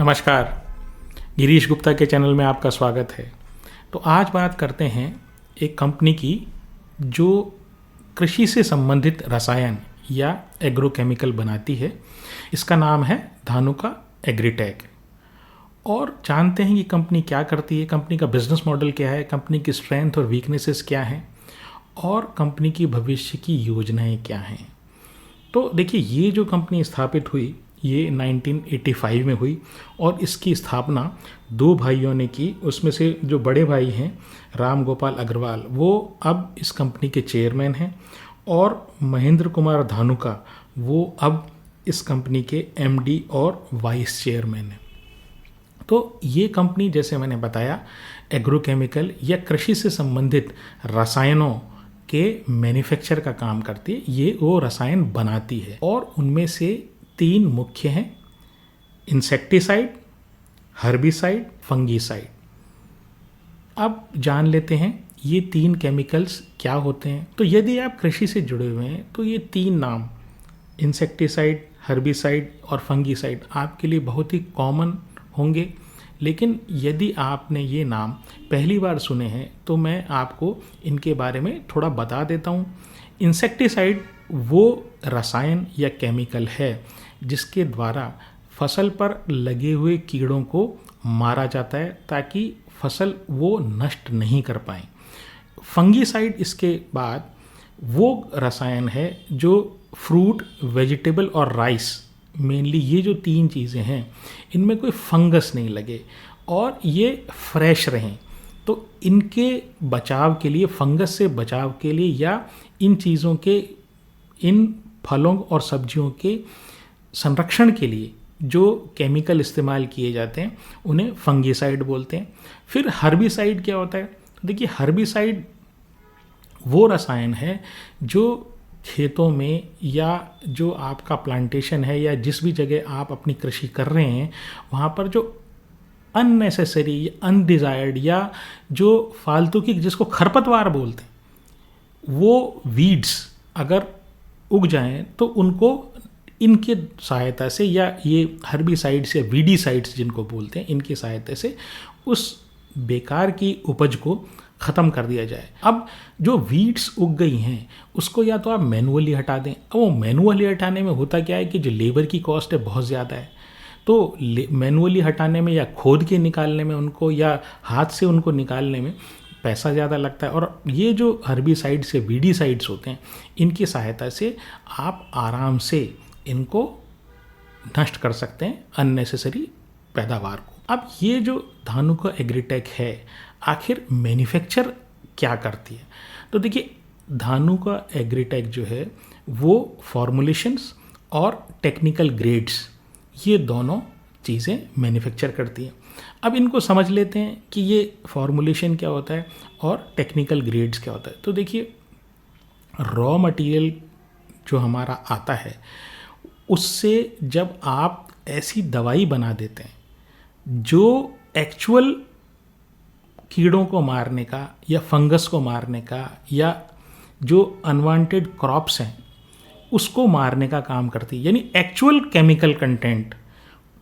नमस्कार, गिरीश गुप्ता के चैनल में आपका स्वागत है। तो आज बात करते हैं एक कंपनी की जो कृषि से संबंधित रसायन या एग्रोकेमिकल बनाती है। इसका नाम है धानुका एग्रीटेक। और जानते हैं कि कंपनी क्या करती है, कंपनी का बिजनेस मॉडल क्या है, कंपनी की स्ट्रेंथ और वीकनेसेस क्या हैं और कंपनी की भविष्य की योजनाएं क्या हैं। तो देखिए, ये जो कंपनी स्थापित हुई ये 1985 में हुई और इसकी स्थापना दो भाइयों ने की। उसमें से जो बड़े भाई हैं राम गोपाल अग्रवाल, वो अब इस कंपनी के चेयरमैन हैं और महेंद्र कुमार धानुका वो अब इस कंपनी के एमडी और वाइस चेयरमैन हैं। तो ये कंपनी, जैसे मैंने बताया, एग्रोकेमिकल या कृषि से संबंधित रसायनों के मैन्युफैक्चर का काम करती है। ये वो रसायन बनाती है और उनमें से तीन मुख्य हैं: इंसेक्टिसाइड, हर्बिसाइड, फंगीसाइड। अब जान लेते हैं ये तीन केमिकल्स क्या होते हैं। तो यदि आप कृषि से जुड़े हुए हैं तो ये तीन नाम, इंसेक्टिसाइड, हर्बिसाइड और फंगीसाइड, आपके लिए बहुत ही कॉमन होंगे। लेकिन यदि आपने ये नाम पहली बार सुने हैं तो मैं आपको इनके बारे में थोड़ा बता देता हूँ। इंसेक्टिसाइड वो रसायन या केमिकल है जिसके द्वारा फसल पर लगे हुए कीड़ों को मारा जाता है ताकि फसल वो नष्ट नहीं कर पाए। फंगीसाइड इसके बाद वो रसायन है जो फ्रूट, वेजिटेबल और राइस, मेनली ये जो तीन चीज़ें हैं, इनमें कोई फंगस नहीं लगे और ये फ्रेश रहें। तो इनके बचाव के लिए, फंगस से बचाव के लिए या इन चीज़ों के, इन फलों और सब्जियों के संरक्षण के लिए जो केमिकल इस्तेमाल किए जाते हैं उन्हें फंगीसाइड बोलते हैं। फिर हर्बिसाइड क्या होता है? तो देखिए, हर्बिसाइड वो रसायन है जो खेतों में या जो आपका प्लांटेशन है या जिस भी जगह आप अपनी कृषि कर रहे हैं वहाँ पर जो अननेसेसरी, अनडिज़ायर्ड या जो फालतू की, जिसको खरपतवार बोलते हैं, वो वीड्स अगर उग जाएं तो उनको इनके सहायता से या ये हर्बिसाइड्स या वीडीसाइड्स जिनको बोलते हैं, इनकी सहायता से उस बेकार की उपज को ख़त्म कर दिया जाए। अब जो वीड्स उग गई हैं उसको या तो आप मैनुअली हटा दें। अब वो मैनुअली हटाने में होता क्या है कि जो लेबर की कॉस्ट है बहुत ज़्यादा है, तो मैनुअली हटाने में या खोद के निकालने में उनको या हाथ से उनको निकालने में पैसा ज़्यादा लगता है। और ये जो हर्बिसाइड्स या वीडीसाइड्स होते हैं, इनकी सहायता से आप आराम से इनको नष्ट कर सकते हैं, अननेसेसरी पैदावार को। अब ये जो धानुका एग्रीटेक है, आखिर मैन्युफैक्चर क्या करती है? तो देखिए, धानुका एग्रीटेक जो है वो फॉर्मुलेशंस और टेक्निकल ग्रेड्स, ये दोनों चीज़ें मैन्युफैक्चर करती हैं। अब इनको समझ लेते हैं कि ये फॉर्मुलेशन क्या होता है और टेक्निकल ग्रेड्स क्या होता है। तो देखिए, रॉ मटेरियल जो हमारा आता है उससे जब आप ऐसी दवाई बना देते हैं जो एक्चुअल कीड़ों को मारने का या फंगस को मारने का या जो अनवांटेड क्रॉप्स हैं उसको मारने का काम करती है, यानी एक्चुअल केमिकल कंटेंट,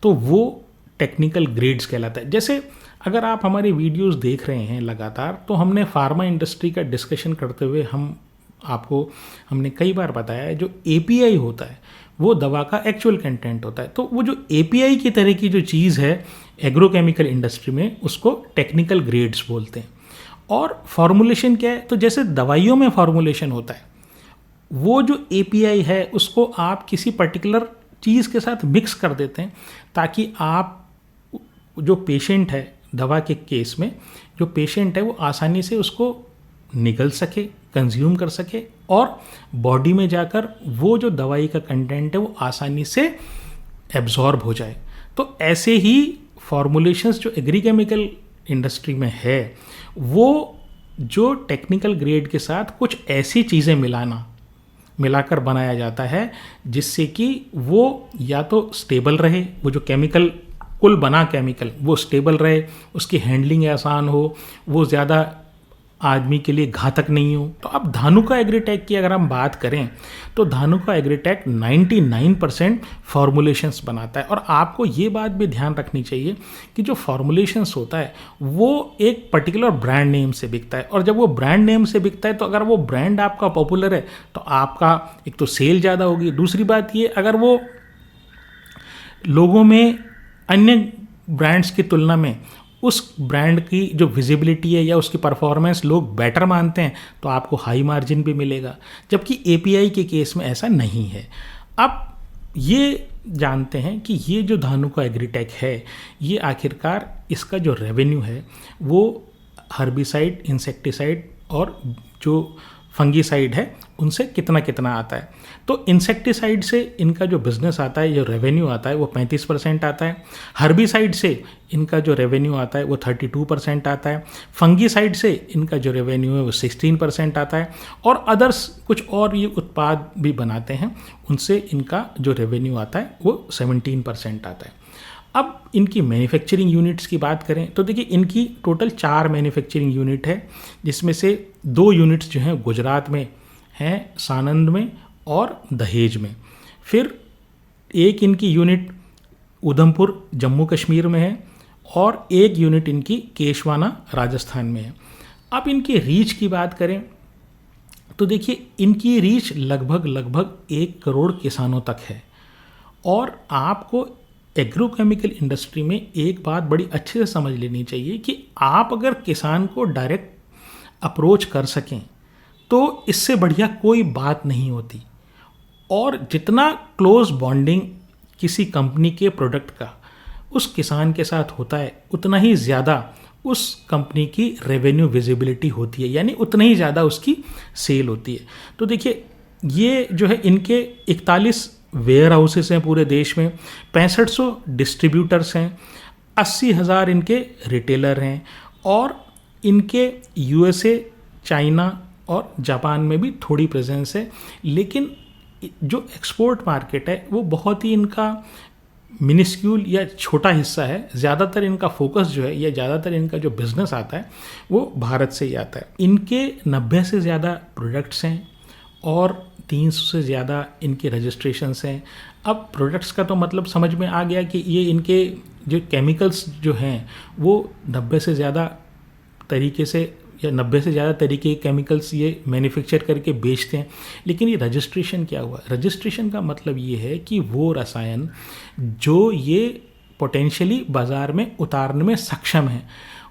तो वो टेक्निकल ग्रेड्स कहलाता है। जैसे अगर आप हमारी वीडियोस देख रहे हैं लगातार, तो हमने फार्मा इंडस्ट्री का डिस्कशन करते हुए हमने कई बार बताया है, जो एपीआई होता है वो दवा का एक्चुअल कंटेंट होता है। तो वो जो एपीआई की तरह की जो चीज़ है एग्रोकेमिकल इंडस्ट्री में, उसको टेक्निकल ग्रेड्स बोलते हैं। और फॉर्मुलेशन क्या है? तो जैसे दवाइयों में फॉर्मुलेशन होता है, वो जो एपीआई है उसको आप किसी पर्टिकुलर चीज़ के साथ मिक्स कर देते हैं ताकि आप जो पेशेंट है, दवा के केस में जो पेशेंट है वो आसानी से उसको निगल सके, कंज्यूम कर सके और बॉडी में जाकर वो जो दवाई का कंटेंट है वो आसानी से एब्जॉर्ब हो जाए। तो ऐसे ही फॉर्मुलेशंस जो एग्रीकेमिकल इंडस्ट्री में है, वो जो टेक्निकल ग्रेड के साथ कुछ ऐसी चीज़ें मिलाकर बनाया जाता है जिससे कि वो या तो स्टेबल रहे, वो जो केमिकल, कुल बना केमिकल वो स्टेबल रहे, उसकी हैंडलिंग आसान हो, वो ज़्यादा आदमी के लिए घातक नहीं हो। तो अब धानुका एग्रीटेक की अगर हम बात करें तो धानुका एग्रीटेक 99% फॉर्मुलेशंस बनाता है। और आपको ये बात भी ध्यान रखनी चाहिए कि जो फॉर्मुलेशंस होता है वो एक पर्टिकुलर ब्रांड नेम से बिकता है, और जब वो ब्रांड नेम से बिकता है तो अगर वो ब्रांड आपका पॉपुलर है तो आपका एक तो सेल ज़्यादा होगी, दूसरी बात ये अगर वो लोगों में अन्य ब्रांड्स की तुलना में उस ब्रांड की जो विजिबिलिटी है या उसकी परफॉर्मेंस लोग बेटर मानते हैं तो आपको हाई मार्जिन भी मिलेगा, जबकि एपीआई के केस में ऐसा नहीं है। अब ये जानते हैं कि ये जो धानुका एग्रीटेक है ये आखिरकार इसका जो रेवेन्यू है वो हर्बिसाइड, इंसेक्टिसाइड और जो फंगीसाइड है उनसे कितना कितना आता है। तो इंसेक्टिसाइड से इनका जो बिज़नेस आता है, जो रेवेन्यू आता है वो 35% आता है। हर्बिसाइड से इनका जो रेवेन्यू आता है वो 32% आता है। फंगीसाइड से इनका जो रेवेन्यू है वो 16% आता है। और अदर्स कुछ और ये उत्पाद भी बनाते हैं, उनसे इनका जो रेवेन्यू आता है वो 17% आता है। अब इनकी मैन्युफैक्चरिंग यूनिट्स की बात करें तो देखिए इनकी टोटल 4 मैन्युफैक्चरिंग यूनिट है, जिसमें से 2 यूनिट्स जो हैं गुजरात में हैं, सानंद में और दहेज में। फिर एक इनकी यूनिट उधमपुर जम्मू कश्मीर में है और एक यूनिट इनकी केशवाना राजस्थान में है। अब इनकी रीच की बात करें तो देखिए इनकी रीच लगभग 1 करोड़ किसानों तक है। और आपको एग्रोकेमिकल इंडस्ट्री में एक बात बड़ी अच्छे से समझ लेनी चाहिए कि आप अगर किसान को डायरेक्ट अप्रोच कर सकें तो इससे बढ़िया कोई बात नहीं होती। और जितना क्लोज बॉन्डिंग किसी कंपनी के प्रोडक्ट का उस किसान के साथ होता है उतना ही ज़्यादा उस कंपनी की रेवेन्यू विजिबिलिटी होती है, यानी उतना ही ज़्यादा उसकी सेल होती है। तो देखिए ये जो है इनके 41 वेयर हाउसेस हैं पूरे देश में, 6500 डिस्ट्रीब्यूटर्स हैं, 80,000 इनके रिटेलर हैं और इनके यूएसए, चाइना और जापान में भी थोड़ी प्रेजेंस है। लेकिन जो एक्सपोर्ट मार्केट है वो बहुत ही इनका मिनिस्क्यूल या छोटा हिस्सा है। ज़्यादातर इनका फोकस जो है या ज़्यादातर इनका जो बिज़नेस आता है वो भारत से ही आता है। इनके 90 से ज़्यादा प्रोडक्ट्स हैं और 300 से ज़्यादा इनके रजिस्ट्रेशंस हैं। अब प्रोडक्ट्स का तो मतलब समझ में आ गया कि ये इनके जो केमिकल्स जो हैं वो 90 से ज़्यादा तरीके से या 90 से ज़्यादा तरीके के केमिकल्स ये मैन्युफैक्चर करके बेचते हैं। लेकिन ये रजिस्ट्रेशन क्या हुआ? रजिस्ट्रेशन का मतलब ये है कि वो रसायन जो ये पोटेंशियली बाज़ार में उतारने में सक्षम है,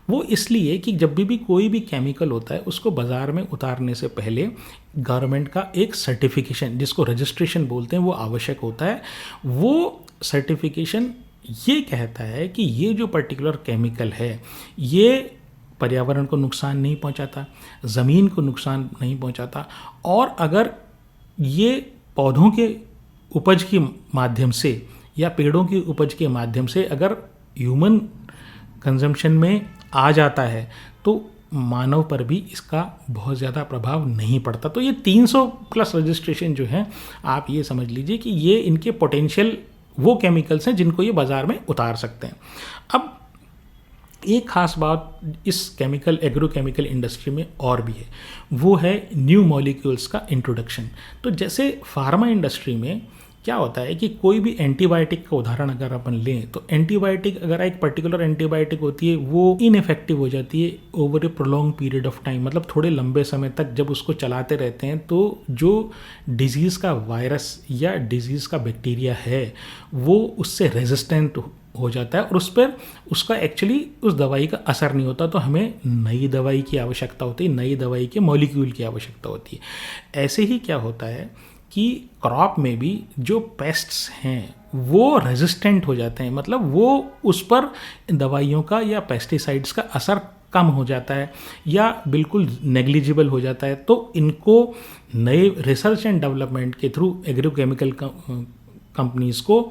वो इसलिए कि जब भी कोई भी केमिकल होता है उसको बाज़ार में उतारने से पहले गवर्नमेंट का एक सर्टिफिकेशन, जिसको रजिस्ट्रेशन बोलते हैं, वो आवश्यक होता है। वो सर्टिफिकेशन ये कहता है कि ये जो पर्टिकुलर केमिकल है ये पर्यावरण को नुकसान नहीं पहुंचाता, ज़मीन को नुकसान नहीं पहुंचाता, और अगर ये पौधों के उपज के माध्यम से या पेड़ों की उपज के माध्यम से अगर ह्यूमन कंजम्पशन में आ जाता है तो मानव पर भी इसका बहुत ज़्यादा प्रभाव नहीं पड़ता। तो ये 300 प्लस रजिस्ट्रेशन जो हैं, आप ये समझ लीजिए कि ये इनके पोटेंशियल वो केमिकल्स हैं जिनको ये बाज़ार में उतार सकते हैं। अब एक ख़ास बात इस एग्रोकेमिकल इंडस्ट्री में और भी है, वो है न्यू मॉलिक्यूल्स का इंट्रोडक्शन। तो जैसे फार्मा इंडस्ट्री में क्या होता है कि कोई भी एंटीबायोटिक का उदाहरण अगर अपन लें तो एंटीबायोटिक, अगर एक पर्टिकुलर एंटीबायोटिक होती है वो इनइफेक्टिव हो जाती है over A prolong period of time, मतलब थोड़े लंबे समय तक जब उसको चलाते रहते हैं तो जो डिजीज़ का वायरस या डिजीज़ का बैक्टीरिया है वो उससे रेजिस्टेंट हो जाता है और उस पर उसका एक्चुअली उस दवाई का असर नहीं होता। तो हमें नई दवाई की आवश्यकता होती है, नई दवाई के मॉलिक्यूल की आवश्यकता होती है। ऐसे ही क्या होता है कि क्रॉप में भी जो पेस्ट्स हैं वो रेजिस्टेंट हो जाते हैं, मतलब वो उस पर दवाइयों का या पेस्टिसाइड्स का असर कम हो जाता है या बिल्कुल नेग्लिजिबल हो जाता है। तो इनको नए रिसर्च एंड डेवलपमेंट के थ्रू, एग्रोकेमिकल कंपनीज़ को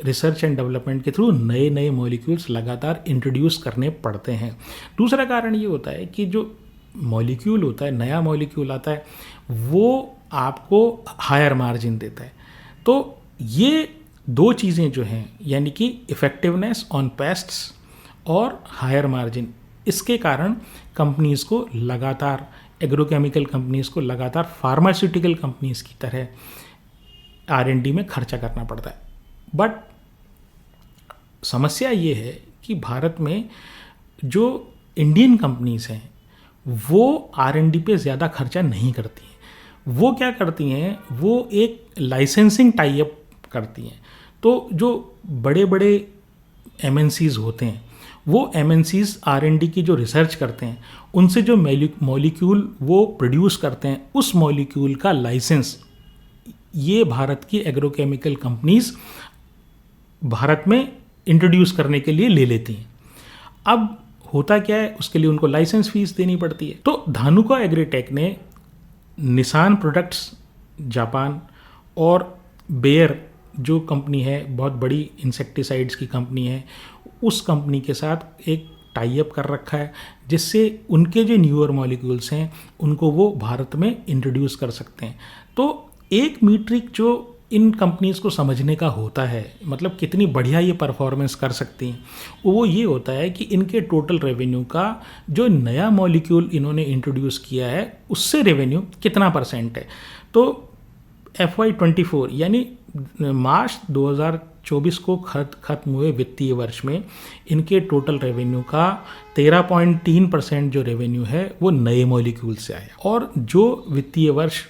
रिसर्च एंड डेवलपमेंट के थ्रू नए नए मॉलिक्यूल्स लगातार इंट्रोड्यूस करने पड़ते हैं। दूसरा कारण ये होता है कि जो मॉलिक्यूल होता है, नया मॉलिक्यूल आता है, वो आपको हायर मार्जिन देता है। तो ये 2 चीज़ें जो हैं, यानी कि इफ़ेक्टिवनेस ऑन पेस्ट्स और हायर मार्जिन, इसके कारण कंपनीज़ को लगातार, एग्रोकेमिकल कंपनीज़ को लगातार फार्मास्यूटिकल कंपनीज़ की तरह R&D में खर्चा करना पड़ता है। बट समस्या ये है कि भारत में जो इंडियन कंपनीज़ हैं वो R&D पे ज़्यादा खर्चा नहीं करती हैं। वो क्या करती हैं, वो एक लाइसेंसिंग टाई अप करती हैं। तो जो बड़े बड़े MNCs होते हैं वो MNCs R&D की जो रिसर्च करते हैं उनसे जो मॉलिक्यूल वो प्रोड्यूस करते हैं उस मॉलिक्यूल का लाइसेंस ये भारत की एग्रोकेमिकल कंपनीज भारत में इंट्रोड्यूस करने के लिए ले लेती हैं। अब होता क्या है, उसके लिए उनको लाइसेंस फीस देनी पड़ती है। तो धानुका एग्रीटेक ने निसान प्रोडक्ट्स जापान और बेयर जो कंपनी है, बहुत बड़ी इंसेक्टिसाइड्स की कंपनी है, उस कंपनी के साथ एक टाई अप कर रखा है जिससे उनके जो न्यूअर मॉलिक्यूल्स हैं उनको वो भारत में इंट्रोड्यूस कर सकते हैं। तो एक मीट्रिक जो इन कंपनीज़ को समझने का होता है, मतलब कितनी बढ़िया ये परफॉर्मेंस कर सकती हैं, वो ये होता है कि इनके टोटल रेवेन्यू का जो नया मॉलिक्यूल इन्होंने इंट्रोड्यूस किया है उससे रेवेन्यू कितना % है। तो FY24 यानी मार्च 2024 को खत्म हुए वित्तीय वर्ष में इनके टोटल रेवेन्यू का 13.3% जो रेवेन्यू है वो नए मॉलिक्यूल से आया। और जो वित्तीय वर्ष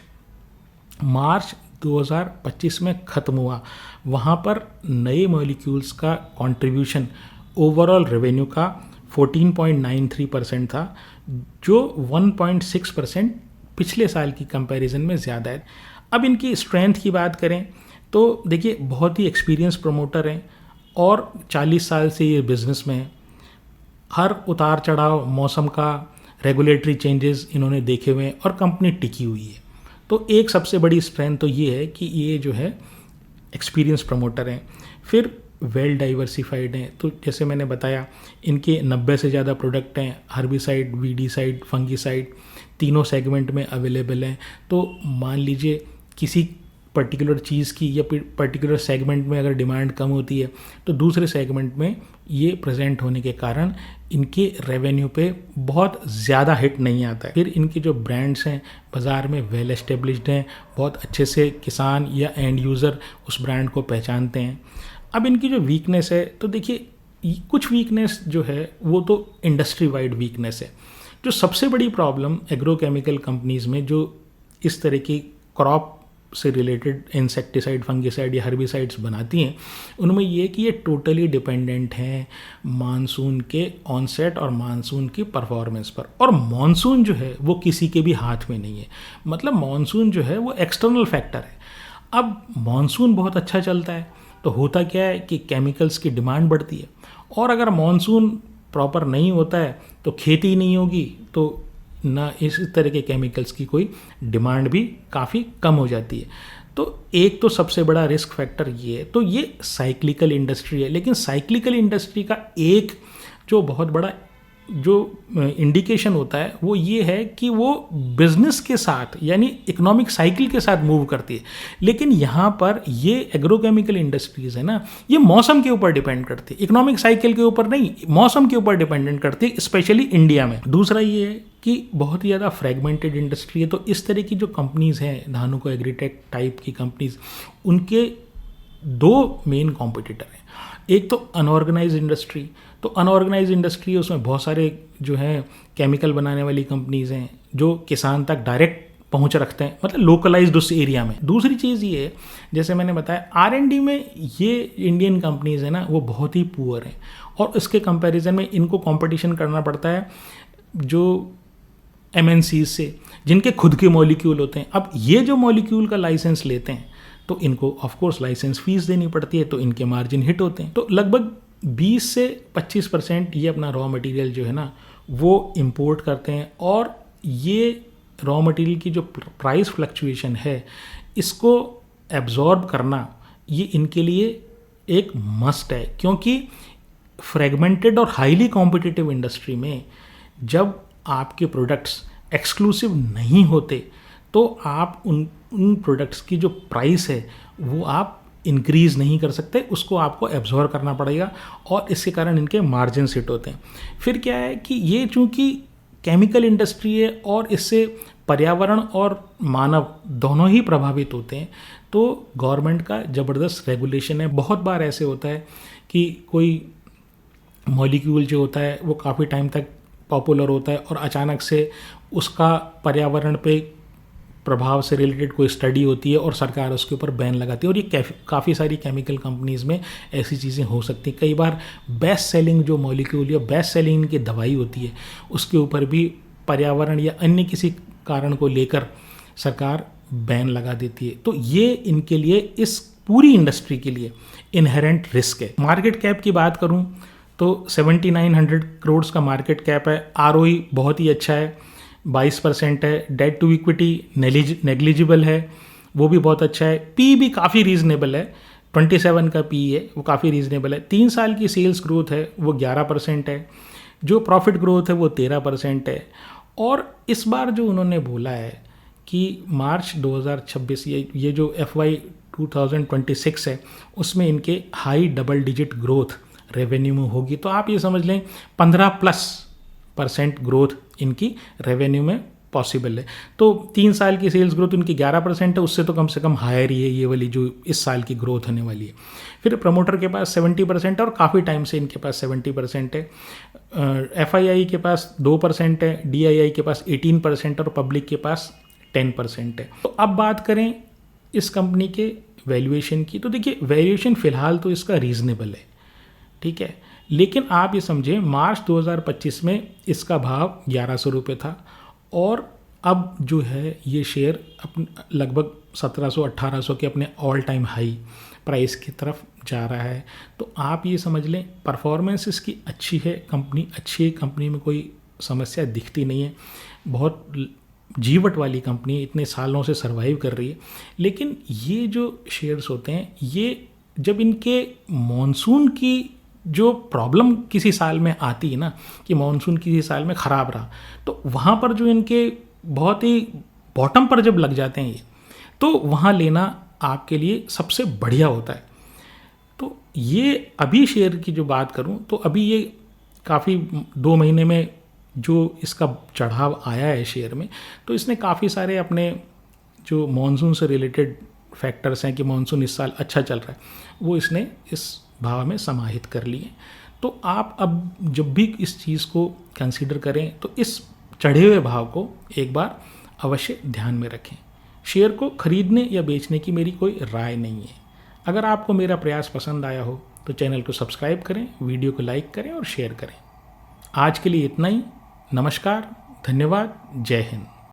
मार्च 2025 में ख़त्म हुआ वहाँ पर नए मॉलिक्यूल्स का कंट्रीब्यूशन ओवरऑल रेवेन्यू का 14.93% था, जो 1.6% पिछले साल की कंपैरिजन में ज़्यादा है। अब इनकी स्ट्रेंथ की बात करें तो देखिए बहुत ही एक्सपीरियंस प्रमोटर हैं और 40 साल से ये बिज़नेस में है। हर उतार चढ़ाव मौसम का, रेगुलेटरी चेंजेस इन्होंने देखे हुए हैं और कंपनी टिकी हुई है। तो एक सबसे बड़ी स्ट्रेंथ तो ये है कि ये जो है एक्सपीरियंस प्रमोटर हैं, फिर वेल डाइवर्सिफाइड हैं। तो जैसे मैंने बताया इनके 90 से ज़्यादा प्रोडक्ट हैं, हर्बिसाइड, वीडीसाइड, फंगीसाइड, तीनों सेगमेंट में अवेलेबल हैं। तो मान लीजिए किसी पर्टिकुलर चीज़ की या पर्टिकुलर सेगमेंट में अगर डिमांड कम होती है तो दूसरे सेगमेंट में ये प्रेजेंट होने के कारण इनके रेवेन्यू पे बहुत ज़्यादा हिट नहीं आता है। फिर इनके जो ब्रांड्स हैं बाज़ार में वेल एस्टेब्लिश्ड हैं, बहुत अच्छे से किसान या एंड यूज़र उस ब्रांड को पहचानते हैं। अब इनकी जो वीकनेस है तो देखिए कुछ वीकनेस जो है वो तो इंडस्ट्री वाइड वीकनेस है। जो सबसे बड़ी प्रॉब्लम एग्रोकेमिकल कंपनीज़ में जो इस तरह की क्रॉप से रिलेटेड इंसेक्टिसाइड, फंगिसाइड या हर्बिसाइड्स बनाती हैं उनमें ये कि ये टोटली डिपेंडेंट हैं मानसून के ऑनसेट और मानसून की परफॉर्मेंस पर। और मानसून जो है वो किसी के भी हाथ में नहीं है, मतलब मानसून जो है वो एक्सटर्नल फैक्टर है। अब मानसून बहुत अच्छा चलता है तो होता क्या है कि केमिकल्स की डिमांड बढ़ती है, और अगर मानसून प्रॉपर नहीं होता है तो खेती नहीं होगी, तो ना इस तरह के केमिकल्स की कोई डिमांड भी काफ़ी कम हो जाती है। तो एक तो सबसे बड़ा रिस्क फैक्टर ये है। तो ये साइक्लिकल इंडस्ट्री है, लेकिन साइक्लिकल इंडस्ट्री का एक जो बहुत बड़ा जो इंडिकेशन होता है वो ये है कि वो बिजनेस के साथ यानी इकोनॉमिक साइकिल के साथ मूव करती है। लेकिन यहाँ पर ये एग्रोकेमिकल इंडस्ट्रीज़ है ना, ये मौसम के ऊपर डिपेंड करती है, इकोनॉमिक साइकिल के ऊपर नहीं, मौसम के ऊपर डिपेंडेंट करती है, स्पेशली इंडिया में। दूसरा ये है कि बहुत ही ज़्यादा फ्रेगमेंटेड इंडस्ट्री है। तो इस तरह की जो कंपनीज़ हैं धानुका एग्रीटेक टाइप की कंपनीज़, उनके दो मेन कॉम्पिटिटर हैं। एक तो अनऑर्गेनाइज इंडस्ट्री। तो अनऑर्गेनाइज इंडस्ट्री है, उसमें बहुत सारे जो हैं केमिकल बनाने वाली कंपनीज़ हैं जो किसान तक डायरेक्ट पहुंच रखते हैं, मतलब लोकलाइज्ड उस एरिया में। दूसरी चीज़ ये है, जैसे मैंने बताया R&D में ये इंडियन कंपनीज़ हैं ना वो बहुत ही पुअर हैं, और इसके कंपैरिजन में इनको कंपटीशन करना पड़ता है जो MNCs से जिनके खुद के मॉलिक्यूल होते हैं। अब ये जो मॉलिक्यूल का लाइसेंस लेते हैं तो इनको ऑफकोर्स लाइसेंस फीस देनी पड़ती है, तो इनके मार्जिन हिट होते हैं। तो लगभग 20 से 25% ये अपना रॉ मटेरियल जो है ना वो इंपोर्ट करते हैं, और ये रॉ मटेरियल की जो प्राइस फ्लक्चुएशन है इसको एब्जॉर्ब करना ये इनके लिए एक मस्ट है। क्योंकि फ्रेगमेंटेड और हाईली कॉम्पिटिटिव इंडस्ट्री में जब आपके प्रोडक्ट्स एक्सक्लूसिव नहीं होते तो आप उन प्रोडक्ट्स की जो प्राइस है वो आप इंक्रीज़ नहीं कर सकते, उसको आपको एब्जॉर्व करना पड़ेगा और इसके कारण इनके मार्जिन हिट होते हैं। फिर क्या है कि ये चूँकि केमिकल इंडस्ट्री है और इससे पर्यावरण और मानव दोनों ही प्रभावित होते हैं, तो गवर्नमेंट का ज़बरदस्त रेगुलेशन है। बहुत बार ऐसे होता है कि कोई मॉलिक्यूल जो होता है वो काफ़ी टाइम तक पॉपुलर होता है और अचानक से उसका पर्यावरण पे प्रभाव से रिलेटेड कोई स्टडी होती है और सरकार उसके ऊपर बैन लगाती है, और ये काफ़ी सारी केमिकल कंपनीज़ में ऐसी चीज़ें हो सकती हैं। कई बार बेस्ट सेलिंग जो मॉलिक्यूल या बेस्ट सेलिंग की दवाई होती है उसके ऊपर भी पर्यावरण या अन्य किसी कारण को लेकर सरकार बैन लगा देती है। तो ये इनके लिए, इस पूरी इंडस्ट्री के लिए इनहेरेंट रिस्क है। मार्केट कैप की बात करूं तो 7900 करोड़ का मार्केट कैप है। आरओई बहुत ही अच्छा है, 22% है। डेट टू इक्विटी नेग्लिजिबल है, वो भी बहुत अच्छा है। पी भी काफ़ी रीजनेबल है, 27 का पी है, वो काफ़ी रीजनेबल है। 3 साल की सेल्स ग्रोथ है वो 11% है। जो प्रॉफिट ग्रोथ है वो 13% है। और इस बार जो उन्होंने बोला है कि मार्च 2026 ये जो FY 2026 है उसमें इनके high double digit growth revenue में होगी। तो आप ये समझ लें 15+% ग्रोथ इनकी रेवेन्यू में पॉसिबल है। तो 3 साल की सेल्स ग्रोथ उनकी 11% है, उससे तो कम से कम हायर ही है ये वाली जो इस साल की ग्रोथ होने वाली है। फिर प्रमोटर के पास 70% है और काफ़ी टाइम से इनके पास 70% है। FII के पास 2% है, DII के पास 18% और पब्लिक के पास 10% है। तो अब बात करें इस कंपनी के वैल्यूएशन की, तो देखिए वैल्यूएशन फ़िलहाल तो इसका रीज़नेबल है, ठीक है, लेकिन आप ये समझें मार्च 2025 में इसका भाव 1100 रुपये था और अब जो है ये शेयर लगभग 1700-1800 के अपने ऑल टाइम हाई प्राइस की तरफ जा रहा है। तो आप ये समझ लें परफॉर्मेंस इसकी अच्छी है, कंपनी अच्छी है, कंपनी में कोई समस्या दिखती नहीं है, बहुत जीवट वाली कंपनी इतने सालों से सर्वाइव कर रही है। लेकिन ये जो शेयर्स होते हैं ये जब इनके मॉनसून की जो प्रॉब्लम किसी साल में आती है ना, कि मॉनसून किसी साल में ख़राब रहा, तो वहाँ पर जो इनके बहुत ही बॉटम पर जब लग जाते हैं ये, तो वहाँ लेना आपके लिए सबसे बढ़िया होता है। तो ये अभी शेयर की जो बात करूँ तो अभी ये काफ़ी 2 महीने में जो इसका चढ़ाव आया है शेयर में, तो इसने काफ़ी सारे अपने जो मॉनसून से रिलेटेड फैक्टर्स हैं कि मॉनसून इस साल अच्छा चल रहा है, वो इसने इस भाव में समाहित कर लिए। तो आप अब जब भी इस चीज़ को कंसीडर करें तो इस चढ़े हुए भाव को एक बार अवश्य ध्यान में रखें। शेयर को खरीदने या बेचने की मेरी कोई राय नहीं है। अगर आपको मेरा प्रयास पसंद आया हो तो चैनल को सब्सक्राइब करें, वीडियो को लाइक करें और शेयर करें। आज के लिए इतना ही। नमस्कार, धन्यवाद, जय हिंद।